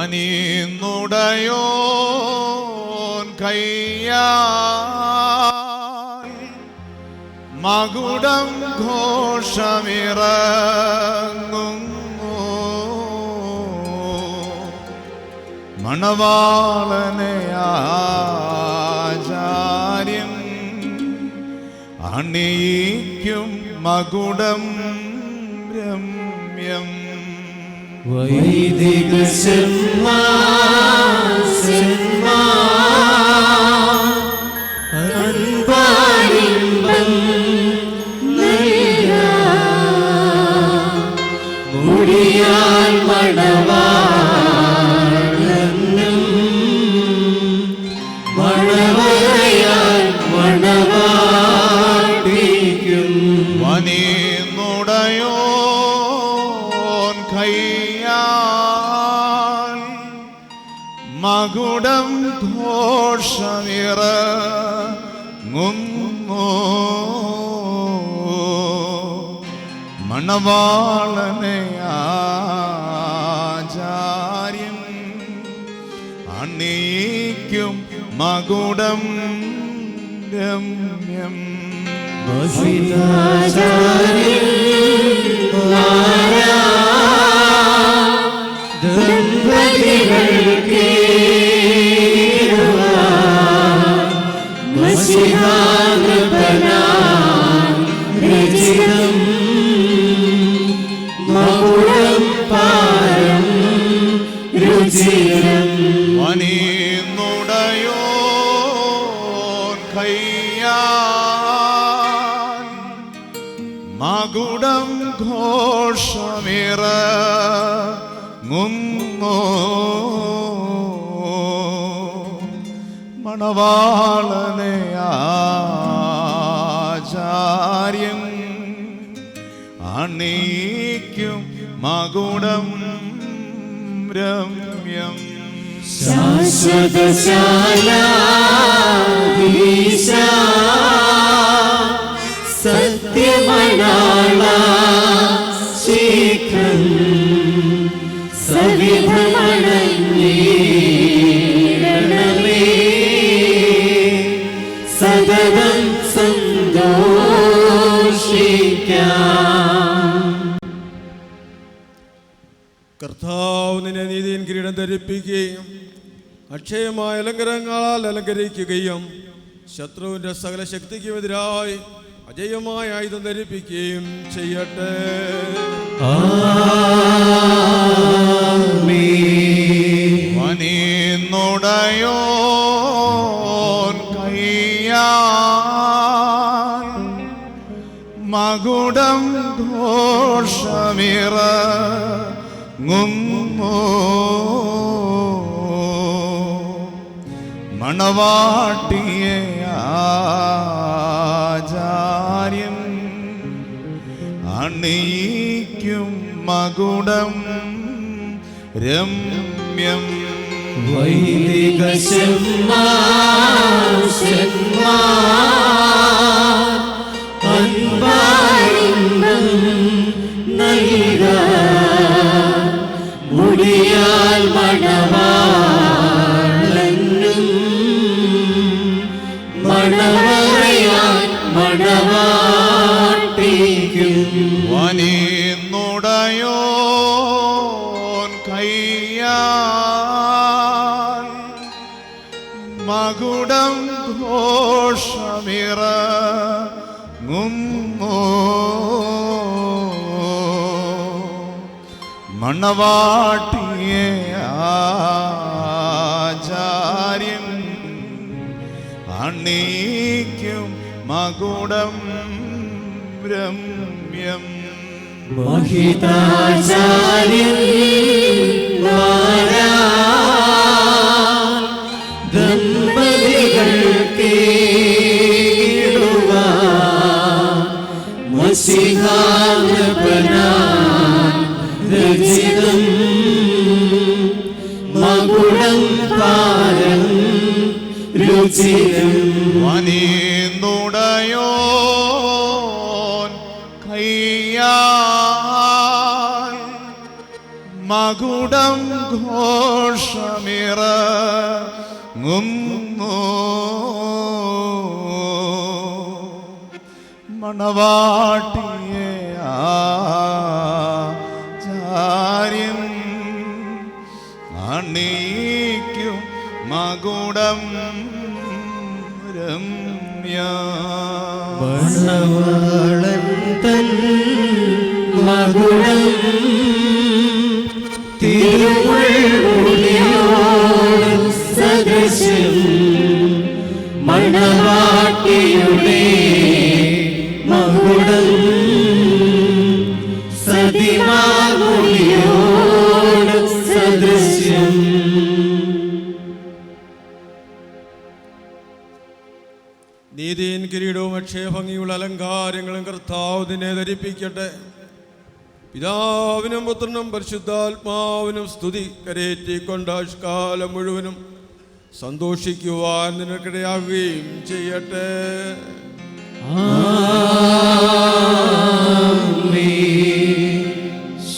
വനിന്നുടയോൻ കയ്യാൽ മകുടം ഘോഷമിറങ്ങുന്നു. മണവാളനെ ആചാര്യൻ അണിയിക്കും മകുടം രമ്യം. വൈദിക മുടിയാൽ മണവാളനും മണവറയാൽ മണവാട്ടിക്കും. വനിന്നുടയോൻ കയ്യാൽ മകുടം ഘോഷമിറങ്ങുന്നു. മണവാളനെ ആചാര്യൻ അണിയിക്കും മകുടം രമ്യം. വനിന്നുടയോൻ കയ്യാൽ മകുടം ഘോഷമിറങ്ങുന്നു. മണവാളനെ ആചാര്യൻ അണിയിക്കും മകുടം രമ്യം. ശാശ്വതശാലാധീശ സത്യമണാള ശീഘ്രം സവിധമണഞ്ഞിടണമേ സതതം സന്തോഷിക്കാം. കർത്താവ് നിന്നെ നീതിയിൻ കിരീടം ധരിപ്പിക്കുകയും അക്ഷയമായ അലങ്കാരങ്ങളാൽ അലങ്കരിക്കുകയും ശത്രുവിന്റെ സകല ശക്തിക്കുമെതിരായി അജയമായ ആയുധം ധരിപ്പിക്കുകയും ചെയ്യട്ടെ. വനിന്നുടയോൻ കയ്യാൽ മകുടം ഘോഷമിറങ്ങുന്നു. മണവാട്ടിയെ ആചാര്യൻ അണിയിക്കും മകുടം രമ്യം. വൈദിക മുടിയാൽ മണവാളനും മണവറയാൽ മണവാട്ടിക്കും. വനിന്നുടയോൻ കയ്യാൽ മകുടം ഘോഷമിറങ്ങുന്നു. മണവാട്ടിയെ ആചാര്യൻ അണിയിക്കും മകുടം രമ്യം. ദമ്പതികൾക്ക് രചിതം മകുടം പാരം രുചിരം. വനിന്നുടയോൻ കയ്യാൽ മകുടം ഘോഷമിറങ്ങുന്നു മണവാട്ടിയെ ആചാര്യൻ അണിയിക്കും മകുടം രമ്യ മണവാളൻ തൻ മകുടം തിരുമുൾമുടിയോട് സദൃശം മണവാട്ടിയുടെ മകുടം സതിമാമുടിയോട് സദൃശ്യം. നീതിയിൻ കിരീടവും അക്ഷയഭംഗിയുള്ള അലങ്കാരങ്ങളും കർത്താവ് നിന്നെ ധരിപ്പിക്കട്ടെ. പിതാവിനും പുത്രനും പരിശുദ്ധാത്മാവിനും സ്തുതി കരേറ്റിക്കൊണ്ട് ആയുഷ്കാലം മുഴുവനും സന്തോഷിക്കുവാൻ നിനക്കിടയാകുകയും ചെയ്യട്ടെ.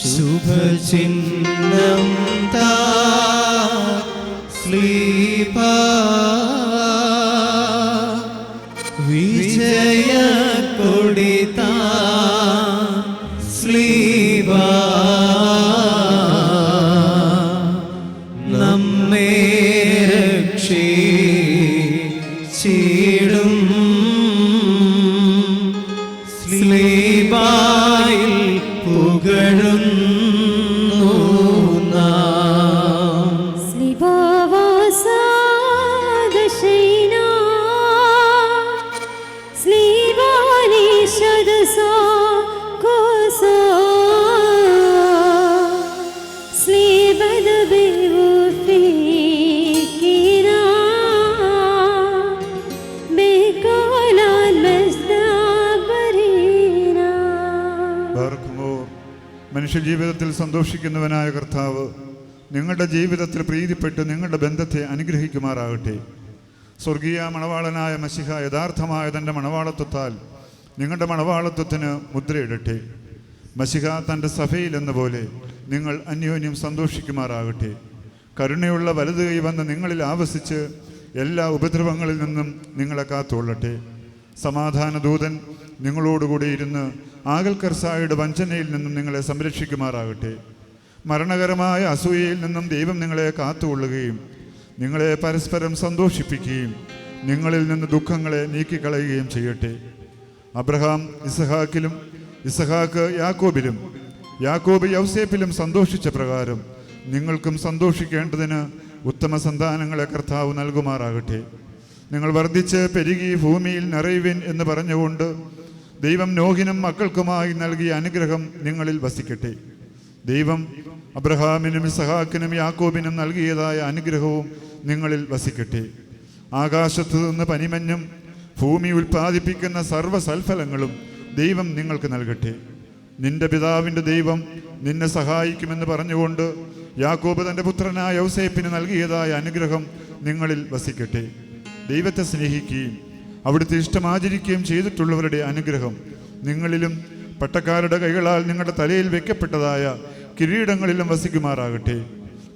ശുഭചിഹ്നം താ സ്ലീപ വിജയ കൊടിതാ സ്ലീപ നമ്മെ രക്ഷിച്ചിടും സ്ലീബായിൽ പുകഴുന്നു നാം. സ്ലീബാവാസാദശൈനാ സ്ലീബാനിഷദസാ കോസാ സ്ലീബദബിവുഫികിനാ ബികോലാൻ മസ്തബരീനാ. മനുഷ്യജീവിതത്തിൽ സന്തോഷിക്കുന്നവനായ കർത്താവ് നിങ്ങളുടെ ജീവിതത്തിൽ പ്രീതിപ്പെട്ട് നിങ്ങളുടെ ബന്ധത്തെ അനുഗ്രഹിക്കുമാറാകട്ടെ. സ്വർഗീയ മണവാളനായ മശിഹ യഥാർത്ഥമായ തൻ്റെ മണവാളത്വത്താൽ നിങ്ങളുടെ മണവാളത്വത്തിന് മുദ്രയിടട്ടെ. മശിഹ തൻ്റെ സഭയിൽ എന്ന പോലെ നിങ്ങൾ അന്യോന്യം സന്തോഷിക്കുമാറാകട്ടെ. കരുണയുള്ള വലതു കൈ വന്ന് നിങ്ങളിൽ ആവസിച്ച് എല്ലാ ഉപദ്രവങ്ങളിൽ നിന്നും നിങ്ങളെ കാത്തുകൊള്ളട്ടെ. സമാധാന ദൂതൻ നിങ്ങളോടുകൂടി ഇരുന്ന് ആകൽക്കർസായുടെ വഞ്ചനയിൽ നിന്നും നിങ്ങളെ സംരക്ഷിക്കുമാറാകട്ടെ. മരണകരമായ അസൂയയിൽ നിന്നും ദൈവം നിങ്ങളെ കാത്തുകൊള്ളുകയും നിങ്ങളെ പരസ്പരം സന്തോഷിപ്പിക്കുകയും നിങ്ങളിൽ നിന്ന് ദുഃഖങ്ങളെ നീക്കിക്കളയുകയും ചെയ്യട്ടെ. അബ്രഹാം ഇസഹാക്കിലും ഇസഹാക്ക് യാക്കോബിലും യാക്കോബ് യൗസേപ്പിലും സന്തോഷിച്ച പ്രകാരം നിങ്ങൾക്കും സന്തോഷിക്കേണ്ടതിന് ഉത്തമ സന്താനങ്ങളെ കർത്താവ് നൽകുമാറാകട്ടെ. നിങ്ങൾ വർദ്ധിച്ച് പെരുകി ഭൂമിയിൽ നിറയുവിൻ എന്ന് പറഞ്ഞുകൊണ്ട് ദൈവം നോഹിനും മക്കൾക്കുമായി നൽകിയ അനുഗ്രഹം നിങ്ങളിൽ വസിക്കട്ടെ. ദൈവം അബ്രഹാമിനും ഇസഹാക്കിനും യാക്കോബിനും നൽകിയതായ അനുഗ്രഹവും നിങ്ങളിൽ വസിക്കട്ടെ. ആകാശത്തു നിന്ന് പനിമഞ്ഞും ഭൂമി ഉൽപ്പാദിപ്പിക്കുന്ന സർവ്വസൽഫലങ്ങളും ദൈവം നിങ്ങൾക്ക് നൽകട്ടെ. നിന്റെ പിതാവിൻ്റെ ദൈവം നിന്നെ സഹായിക്കുമെന്ന് പറഞ്ഞുകൊണ്ട് യാക്കോബ് തൻ്റെ പുത്രനായ യൗസേപ്പിന് നൽകിയതായ അനുഗ്രഹം നിങ്ങളിൽ വസിക്കട്ടെ. ദൈവത്തെ സ്നേഹിക്കുകയും അവിടുത്തെ ഇഷ്ടമാചരിക്കുകയും ചെയ്തിട്ടുള്ളവരുടെ അനുഗ്രഹം നിങ്ങളിലും പട്ടക്കാരുടെ കൈകളാൽ നിങ്ങളുടെ തലയിൽ വയ്ക്കപ്പെട്ടതായ കിരീടങ്ങളിലും വസിക്കുമാറാകട്ടെ.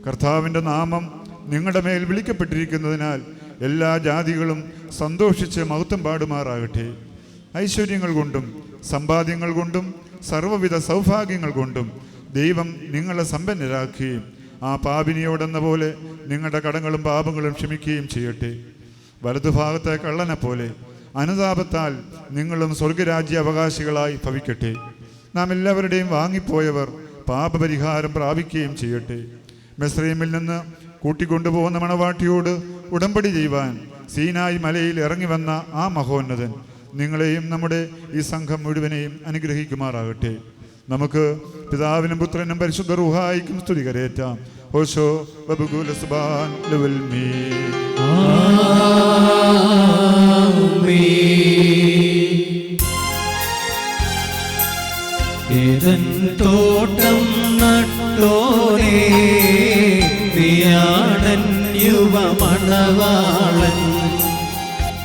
കർത്താവിൻ്റെ നാമം നിങ്ങളുടെ മേൽ വിളിക്കപ്പെട്ടിരിക്കുന്നതിനാൽ എല്ലാ ജാതികളും സന്തോഷിച്ച് മഹത്വം പാടുമാറാകട്ടെ. ഐശ്വര്യങ്ങൾ കൊണ്ടും സമ്പാദ്യങ്ങൾ കൊണ്ടും സർവ്വവിധ സൗഭാഗ്യങ്ങൾ കൊണ്ടും ദൈവം നിങ്ങളെ സമ്പന്നരാക്കുകയും ആ പാപിനിയോടെന്ന പോലെ നിങ്ങളുടെ കടങ്ങളും പാപങ്ങളും ക്ഷമിക്കുകയും ചെയ്യട്ടെ. വലതുഭാഗത്തെ കള്ളനെ പോലെ അനുതാപത്താൽ നിങ്ങളും സ്വർഗരാജ്യ അവകാശികളായി ഭവിക്കട്ടെ. നാം എല്ലാവരുടെയും വാങ്ങിപ്പോയവർ പാപപരിഹാരം പ്രാപിക്കുകയും ചെയ്യട്ടെ. മിസ്രയീമിൽ നിന്ന് കൂട്ടിക്കൊണ്ടുപോകുന്ന മണവാട്ടിയോട് ഉടമ്പടി ചെയ്യുവാൻ സീനായി മലയിൽ ഇറങ്ങി വന്ന ആ മഹോന്നതൻ നിങ്ങളെയും നമ്മുടെ ഈ സംഘം മുഴുവനെയും അനുഗ്രഹിക്കുമാറാകട്ടെ. നമുക്ക് പിതാവിനും പുത്രനും പരിശുദ്ധ റൂഹായിക്കും സ്തുതി കരേറ്റാം. ഓശോ ബബുഗുല സുബാൻ ലുവൽ മീ. ഏതൻ തോട്ടം നട്ടോരേ വിയാടൻ യുവമണവാളൻ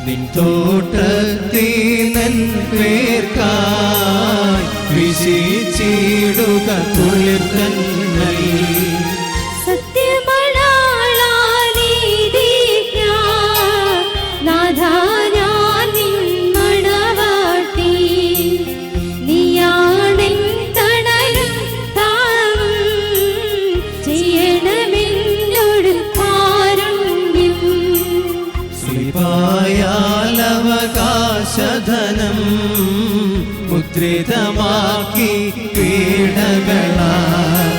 നിൻ തോട്ടത്തിനൻ പേർക്കായി വിശിച്ചിടുക കുളിർത്തൻ ഞങ്ങൾ നാഥാ ഞാൻ നിൻ മണവാട്ടി, നീയാണെൻ തണലും താങ്ങും, ചെയ്യണമെന്നോട് കാരുണ്യം. ശ്രീപായാൽ അവകാശധനം മുദ്രിതമാക്കി പീഡകളാൽ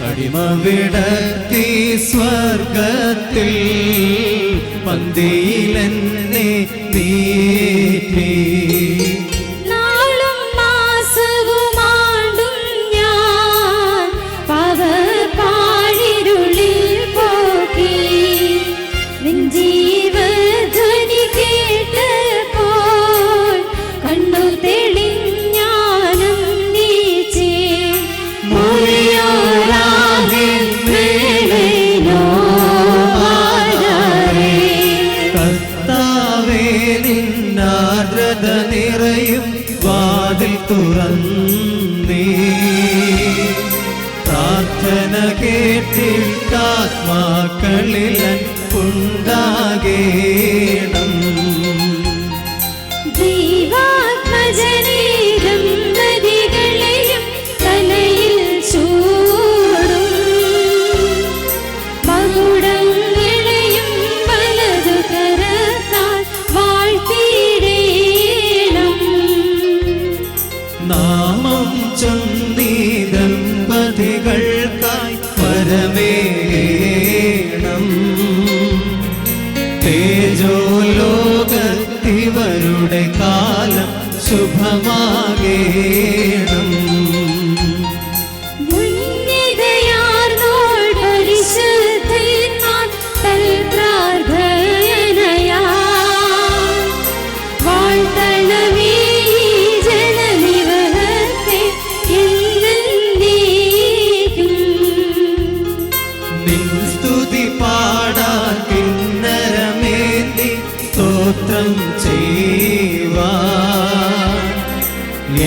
അടിമ വിടത്തി സ്വർഗത്തിൽ പന്തിയിലെന്നെ നീട്ടി. നാളും മാസവുമാണ്ടും ഞാൻ പാവപാഴിരുളിൽ പോക്കി, നിൻ ജീവധ്വനി കേട്ടപ്പോൾ കണ്ണു തെളിഞ്ഞാനം നീച്ചേ. കർത്താവേ നിന്നാർദ്രത നിറയും വാതിൽ തുറന്നേ, പ്രാർത്ഥന കേട്ടിട്ടാത്മാക്കളിൽ ഉണ്ടാകേണം. ദൈവാത്മജനേ ദമ്പതികളെയും തലയിൽ ചൂടും, മകുടങ്ങളെയും വലതു കരത്താൽ വാഴ്ത്തിയിടേണം. നാമം ചൊന്നീ ദമ്പതികൾക്കായി വരമേണം. തേജോലോകത്തിവരുടെ കാലം ശുഭമാകേണം. ഉന്നതയാർന്നോൾ പരിശുദ്ധന്മാർ തൽ പ്രാർത്ഥനയാൽ വാഴ്ത്തണമേ ഈ ജനനിവഹത്തെ എന്നേക്കും. നിൻ സ്തുതി പാടാൻ കിന്നരമേന്തി സ്തോത്രം ചെയ്യുവാൻ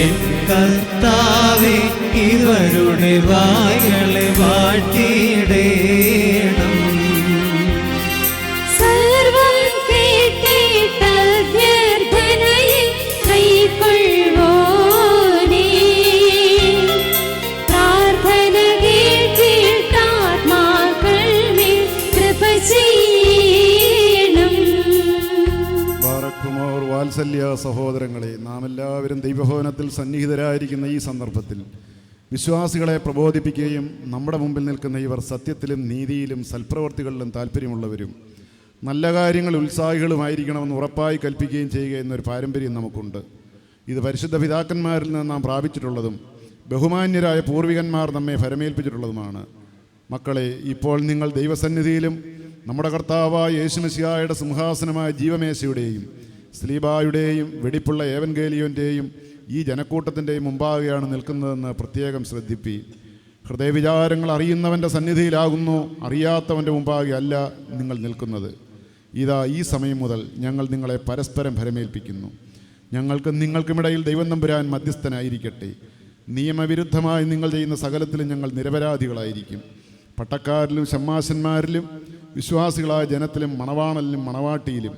എൻ കർത്താവേ ഇവരുടെ വായ്കളെ വാഴ്ത്തിയിടേണം. സർവം കേട്ടിട്ടഭ്യർത്ഥനയിൽ കൈക്കൊള്ളുവോനേ, പ്രാർത്ഥന കേട്ടിട്ടാത്മാക്കൾ മേൽ കൃപ ചെയ്യണം. ബാറക്കുമോർ വാത്സല്യ സഹോദരങ്ങളെ, നാം എല്ലാവരും ദൈവഭവനത്തിൽ സന്നിഹിതരായിരിക്കുന്ന ഈ സന്ദർഭത്തിൽ വിശ്വാസികളെ പ്രബോധിപ്പിക്കുകയും നമ്മുടെ മുമ്പിൽ നിൽക്കുന്ന ഇവർ സത്യത്തിലും നീതിയിലും സൽപ്രവർത്തികളിലും താല്പര്യമുള്ളവരും നല്ല കാര്യങ്ങൾ ഉത്സാഹികളുമായിരിക്കണമെന്ന് ഉറപ്പായി കൽപ്പിക്കുകയും ചെയ്യുക എന്നൊരു പാരമ്പര്യം നമുക്കുണ്ട്. ഇത് പരിശുദ്ധ പിതാക്കന്മാരിൽ നിന്ന് നാം പ്രാപിച്ചിട്ടുള്ളതും ബഹുമാന്യരായ പൂർവികന്മാർ നമ്മെ ഫലമേൽപ്പിച്ചിട്ടുള്ളതുമാണ്. മക്കളെ, ഇപ്പോൾ നിങ്ങൾ ദൈവസന്നിധിയിലും നമ്മുടെ കർത്താവായ യേശുമിശിഹായുടെ സിംഹാസനമായ ജീവമേശയുടെയും സ്ലീബായുടെയും വെടിപ്പുള്ള ഏവൻഗേലിയോൻ്റെയും ഈ ജനക്കൂട്ടത്തിൻ്റെയും മുമ്പാകെയാണ് നിൽക്കുന്നതെന്ന് പ്രത്യേകം ശ്രദ്ധിപ്പി. ഹൃദയവിചാരങ്ങൾ അറിയുന്നവൻ്റെ സന്നിധിയിലാകുന്നു, അറിയാത്തവൻ്റെ മുമ്പാകെ അല്ല നിങ്ങൾ നിൽക്കുന്നത്. ഇതാ ഈ സമയം മുതൽ ഞങ്ങൾ നിങ്ങളെ പരസ്പരം ഫലമേൽപ്പിക്കുന്നു. ഞങ്ങൾക്കും നിങ്ങൾക്കുമിടയിൽ ദൈവം തമ്പുരാൻ മധ്യസ്ഥനായിരിക്കട്ടെ. നിയമവിരുദ്ധമായി നിങ്ങൾ ചെയ്യുന്ന സകലത്തിലും ഞങ്ങൾ നിരപരാധികളായിരിക്കും. പട്ടക്കാരിലും ഷമ്മാശന്മാരിലും വിശ്വാസികളായ ജനത്തിലും മണവാണലിലും മണവാട്ടിയിലും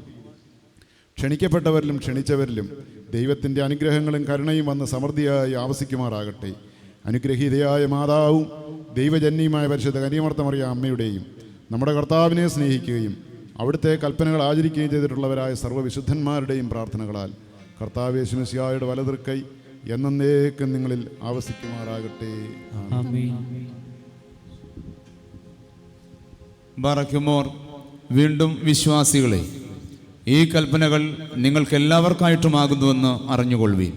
ക്ഷണിക്കപ്പെട്ടവരിലും ക്ഷണിച്ചവരിലും ദൈവത്തിൻ്റെ അനുഗ്രഹങ്ങളും കരുണയും വന്ന് സമൃദ്ധിയായി ആവസിക്കുമാറാകട്ടെ. അനുഗ്രഹീതയായ മാതാവും ദൈവജന്യയുമായ പരിശുദ്ധ കന്യമർത്തമറിയ അമ്മയുടെയും നമ്മുടെ കർത്താവിനെ സ്നേഹിക്കുകയും അവിടുത്തെ കൽപ്പനകൾ ആചരിക്കുകയും ചെയ്തിട്ടുള്ളവരായ സർവ്വവിശുദ്ധന്മാരുടെയും പ്രാർത്ഥനകളാൽ കർത്താവ് യേശുമിശിഹായുടെ വലതൃക്കൈ എന്നേക്കും നിങ്ങളിൽ ആവസിക്കുമാറാകട്ടെ. ആമേൻ. ബറക്കുമോർ, വീണ്ടും വിശ്വാസികളെ, ഈ കൽപ്പനകൾ നിങ്ങൾക്കെല്ലാവർക്കായിട്ടുമാകുന്നുവെന്ന് അറിഞ്ഞുകൊള്ളുവീൻ.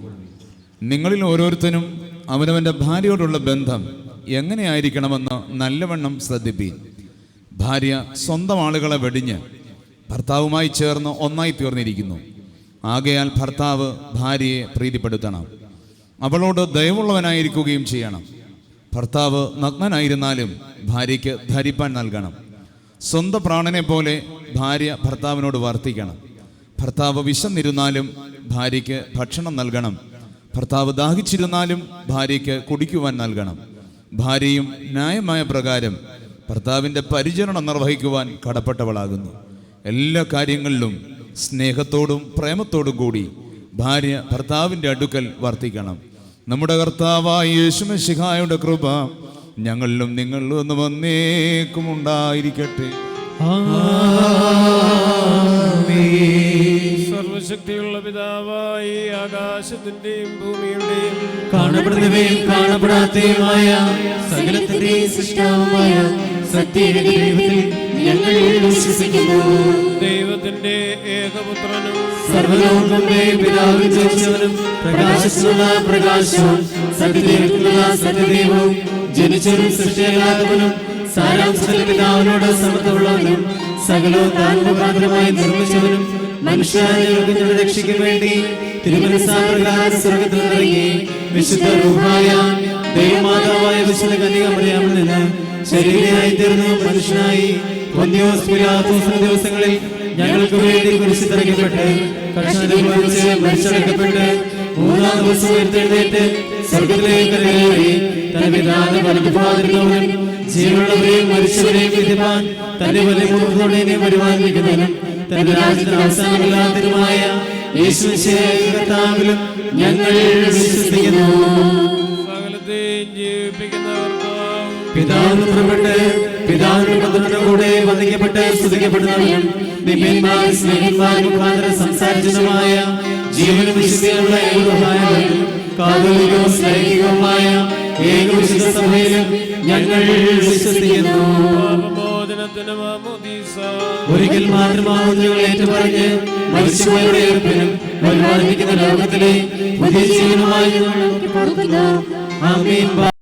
നിങ്ങളിൽ ഓരോരുത്തരും അവനവൻ്റെ ഭാര്യയോടുള്ള ബന്ധം എങ്ങനെയായിരിക്കണമെന്ന് നല്ലവണ്ണം ശ്രദ്ധിപ്പീൻ. ഭാര്യ സ്വന്തം ആളുകളെ വെടിഞ്ഞ് ഭർത്താവുമായി ചേർന്ന് ഒന്നായി തീർന്നിരിക്കുന്നു. ആകയാൽ ഭർത്താവ് ഭാര്യയെ പ്രീതിപ്പെടുത്തണം, അവളോട് ദയവുള്ളവനായിരിക്കുകയും ചെയ്യണം. ഭർത്താവ് നഗ്നനായിരുന്നാലും ഭാര്യയ്ക്ക് ധരിപ്പാൻ നൽകണം. സ്വന്തം പ്രാണനെ പോലെ ഭാര്യ ഭർത്താവിനോട് വർത്തിക്കണം. ഭർത്താവ് വിശന്നിരുന്നാലും ഭാര്യയ്ക്ക് ഭക്ഷണം നൽകണം. ഭർത്താവ് ദാഹിച്ചിരുന്നാലും ഭാര്യയ്ക്ക് കുടിക്കുവാൻ നൽകണം. ഭാര്യയും ന്യായമായ പ്രകാരം ഭർത്താവിൻ്റെ പരിചരണം നിർവഹിക്കുവാൻ കടപ്പെട്ടവളാകുന്നു. എല്ലാ കാര്യങ്ങളിലും സ്നേഹത്തോടും പ്രേമത്തോടും കൂടി ഭാര്യ ഭർത്താവിൻ്റെ അടുക്കൽ വർത്തിക്കണം. നമ്മുടെ കർത്താവായ യേശുമിശിഹായുടെ കൃപ ഞങ്ങളിലും നിങ്ങളിലും ഒന്ന് വന്നേക്കും ഉണ്ടായിരിക്കട്ടെ. സർവശക്തിയുള്ള പിതാവായി ആകാശത്തിന്റെയും ഭൂമിയുടെയും കാണപ്പെടുന്നവയും കാണപ്പെടാത്തതുമായ സകലത്തിന്റെയും സൃഷ്ടാവുമായ സത്യദൈവത്തിൽ ഞങ്ങൾ വിശ്വസിക്കുന്നു. ദൈവത്തിന്റെ ഏകപുത്രനും സർവ്വലോകങ്ങളുടെയും പിതാവിൽ ജനിച്ചവനും പ്രകാശത്തിലുള്ള പ്രകാശവും സത്യദൈവത്തിലുള്ള സത്യദൈവവും ജനിച്ചവനും സൃഷ്ടിയല്ലാത്തവനും സാരാംശത്തിൽ പിതാവിനോട് സമത്വമുള്ളവനും സകലവും താൻ മുഖാന്തരമായി നിർമ്മിച്ചവനും മനുഷ്യരെ രക്ഷിക്കാൻ വേണ്ടി തിരുമനസ്സാപ്രകാരം സ്വർഗ്ഗത്തിൽ ഇറങ്ങി വിശുദ്ധ റൂഹായ ദൈവമാതാവായ വിശുദ്ധ കന്യകമറിയാമിൽ നിന്ന് ശരീരമായി തീർന്നു മനുഷ്യനായി പൊന്തിയോസ് പിലാത്തോസിന്റെ ദിവസങ്ങളിൽ ഞങ്ങൾക്ക് വേണ്ടി കുരിശിൽ തറയ്ക്കപ്പെട്ട് കഷ്ടതയിൽ മരിച്ചടക്കപ്പെട്ട് മൂന്നാം ദിവസം ഉയർത്തെഴുന്നേറ്റ് സ്വർഗ്ഗത്തിലേക്ക് കയറി തന്റെ പിതാവിന്റെ വലതുഭാഗത്തിരുന്നവനും ജീവനുള്ളവരെയും മരിച്ചവരെയും വിധിപ്പാൻ തന്റെ വലിയ മുഖത്തോടെ വരുവാനിരിക്കുന്നവനും തന്റെ രാജ്യത്തിന് അവസാനമില്ലാത്തതുമായ യേശുവിലും ഞങ്ങൾ വിശ്വസിക്കുന്നു. സകലത്തെയും ജീവിപ്പിക്കുന്നവർക്ക് പിതാവിന് പുറപ്പെട്ട് പിതാവിന്റെ പുത്രന്റെ കൂടെ വന്ദിക്കപ്പെട്ട് സ്തുതിക്കപ്പെടുന്നവനും ദിവ്യന്മാരും സ്നേഹന്മാരും മുഖാന്തരം സംസാരിച്ചതുമായ ജീവനും വിശുദ്ധിയുള്ള ഏകോഹായവും കാതോലികവും സ്നേഹികവുമായ ഏകവിശുദ്ധ സഭയിലും ഞങ്ങൾ വിശ്വസിക്കുന്നു. പാപമോചനത്തിന് മാമോദീസ ഒരിക്കൽ മാത്രമാകുന്നു ഞങ്ങൾ ഏറ്റുപറഞ്ഞ് മരിച്ചുപോയവരുടെ ഉയർപ്പിനും വരുവാനിരിക്കുന്ന ലോകത്തിലെ പുതിയ ജീവനുമായി ഞങ്ങൾ നോക്കി പാർക്കുന്നു. ആമേൻ.